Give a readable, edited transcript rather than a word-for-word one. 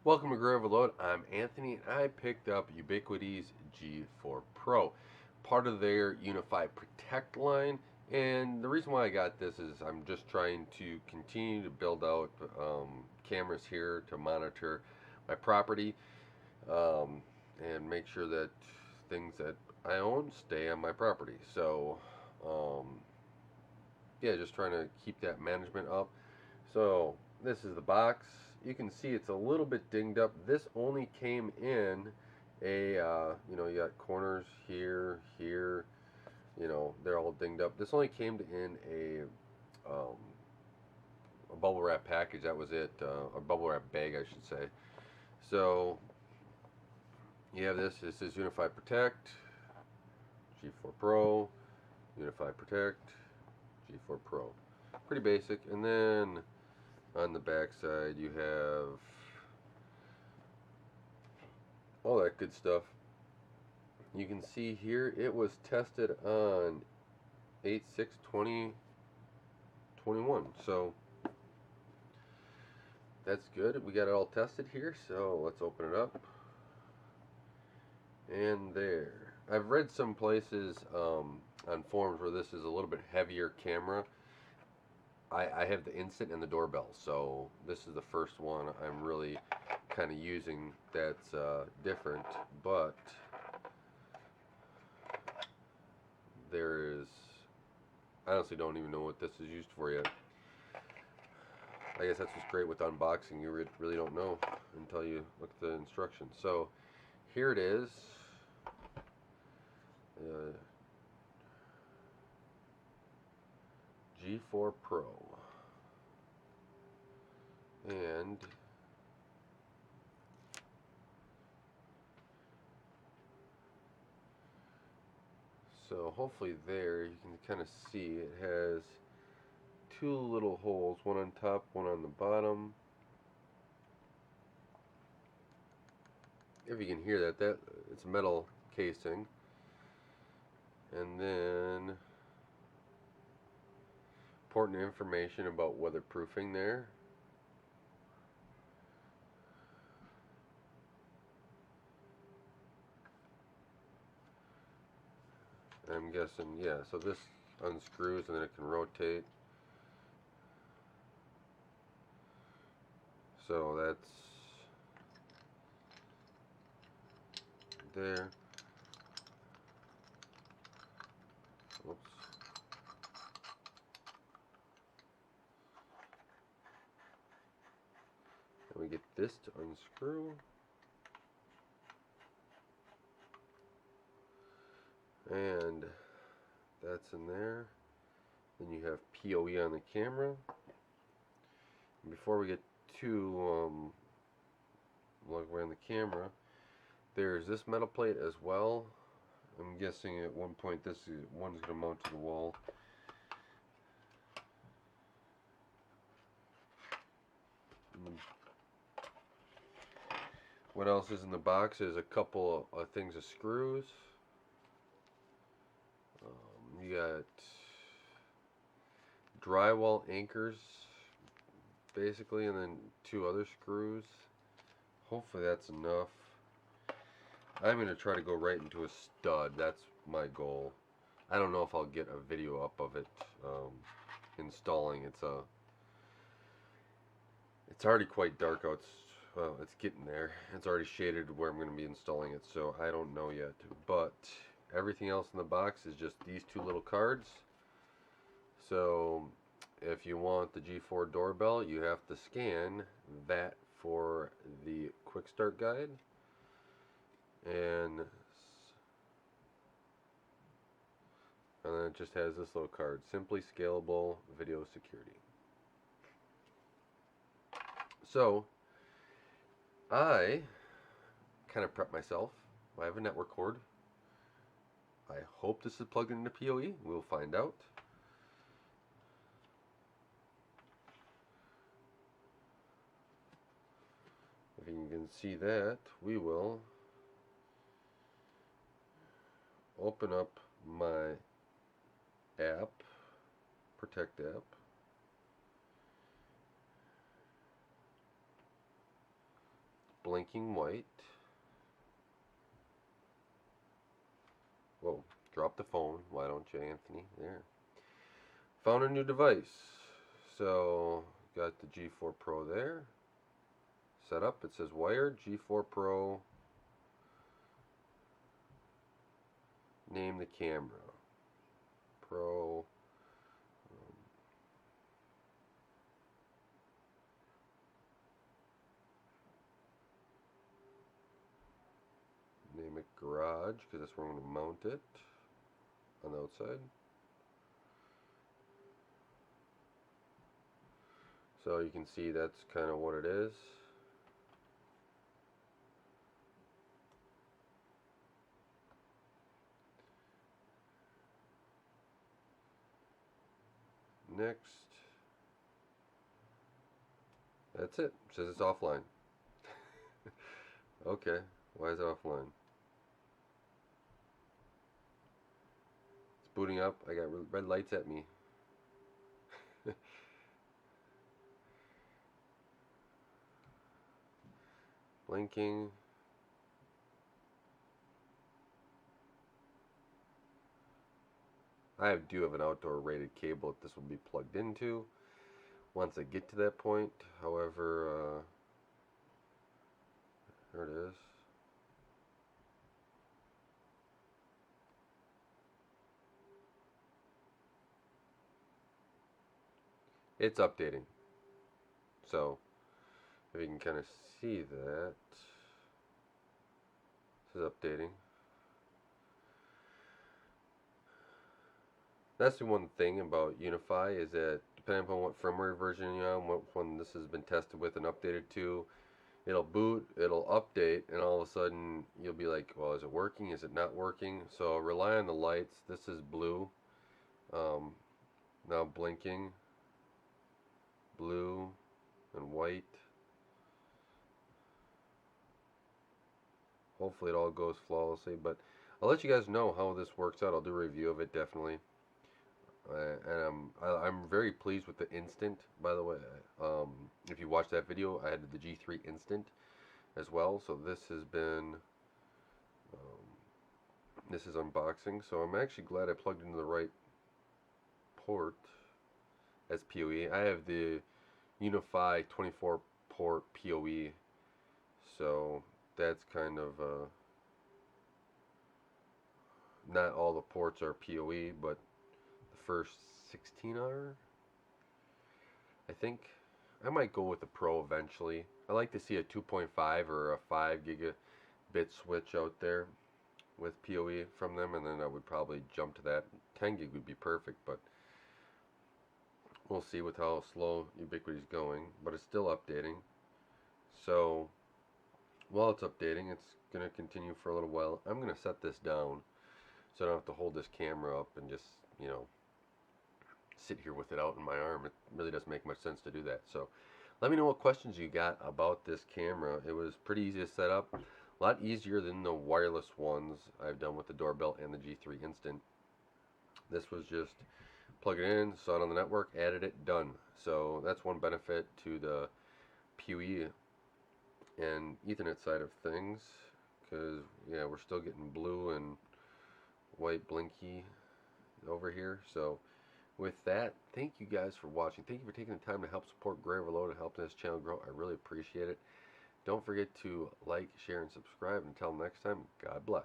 Welcome to Grow Overload. I'm Anthony, and I picked up Ubiquiti's G4 Pro, part of their Unifi Protect line. And the reason why I got this is I'm just trying to continue to build out cameras here to monitor my property and make sure that things that I own stay on my property. So, yeah, just trying to keep that management up. So this is the box. You can see it's a little bit dinged up. This only came in a, you got corners here, here, they're all dinged up. This only came in a bubble wrap package. That was it, a bubble wrap bag, I should say. So you have this. This is Unifi Protect, G4 Pro, Unifi Protect, G4 Pro. Pretty basic. And then on the back side you have all that good stuff. You can see here it was tested on 8/6/2021, so that's good. We got it all tested here, so let's open it up. And there, I've read some places on forums where this is a little bit heavier camera. I have the instant and the doorbell, so this is the first one I'm really kind of using that's different, but there is, I honestly don't even know what this is used for yet. I guess that's what's great with unboxing, you really don't know until you look at the instructions. So here it is. G4 Pro, and so hopefully there you can kind of see it has two little holes, one on top, one on the bottom. If you can hear that it's a metal casing. And then important information about weatherproofing there. I'm guessing, yeah, so this unscrews and then it can rotate. So that's there. Oops. And we get this to unscrew. And that's in there. Then you have POE on the camera. And before we get too long way on the camera, there's this metal plate as well. I'm guessing at one point this one's going to mount to the wall. What else is in the box is a couple of things of screws. You got drywall anchors basically, and then two other screws. Hopefully that's enough. I'm going to try to go right into a stud. That's my goal. I don't know if I'll get a video up of it installing. It's already quite dark out. Well, it's getting there. It's already shaded where I'm going to be installing it, so I don't know yet. But everything else in the box is just these two little cards. So if you want the G4 doorbell, you have to scan that for the quick start guide. And then it just has this little card, simply scalable video security. So I kind of prep myself. I have a network cord. I hope this is plugged into PoE. We'll find out. If you can see that, we will open up my app, Protect app. blinking white. Whoa, drop the phone. Why don't you, Anthony? There. Found a new device. So, got the G4 Pro there. Set up. It says wired. G4 Pro. Name the camera. Pro. Name it garage, because that's where I'm going to mount it on the outside. So you can see that's kind of what it is. Next. That's it. It says it's offline. Okay, why is it offline? It's booting up. I got red lights at me. Blinking. I do have an outdoor rated cable that this will be plugged into once I get to that point. However, there it is. It's updating. So, if you can kind of see that, this is updating. That's the one thing about Unifi is that depending upon what firmware version you're on, what one this has been tested with and updated to, it'll boot, it'll update, and all of a sudden you'll be like, well, is it working? Is it not working? So rely on the lights. This is blue. Now blinking. Blue and white. Hopefully it all goes flawlessly, but I'll let you guys know how this works out. I'll do a review of it definitely. And I'm very pleased with the Instant, by the way. If you watched that video, I had the G3 Instant as well. So this has been, this is unboxing. So I'm actually glad I plugged into the right port as PoE. I have the Unifi 24 port PoE. So that's kind of, not all the ports are PoE, but first 16 are. I think I might go with the Pro eventually. I like to see a 2.5 or a 5 gigabit switch out there with PoE from them, and then I would probably jump to that. 10 gig would be perfect, but we'll see with how slow Ubiquiti is going, but it's still updating. So while it's updating, it's going to continue for a little while. I'm going to set this down so I don't have to hold this camera up and just, you know, sit here with it out in my arm. It really doesn't make much sense to do that. So let me know what questions you got about this camera. It was pretty easy to set up, a lot easier than the wireless ones I've done with the doorbell and the G3 Instant. This was just plug it in, saw it on the network, added it, done. So that's one benefit to the PoE and Ethernet side of things, because yeah, we're still getting blue and white blinky over here. So with that, thank you guys for watching. Thank you for taking the time to help support Gray Overload and helping this channel grow. I really appreciate it. Don't forget to like, share, and subscribe. Until next time, God bless.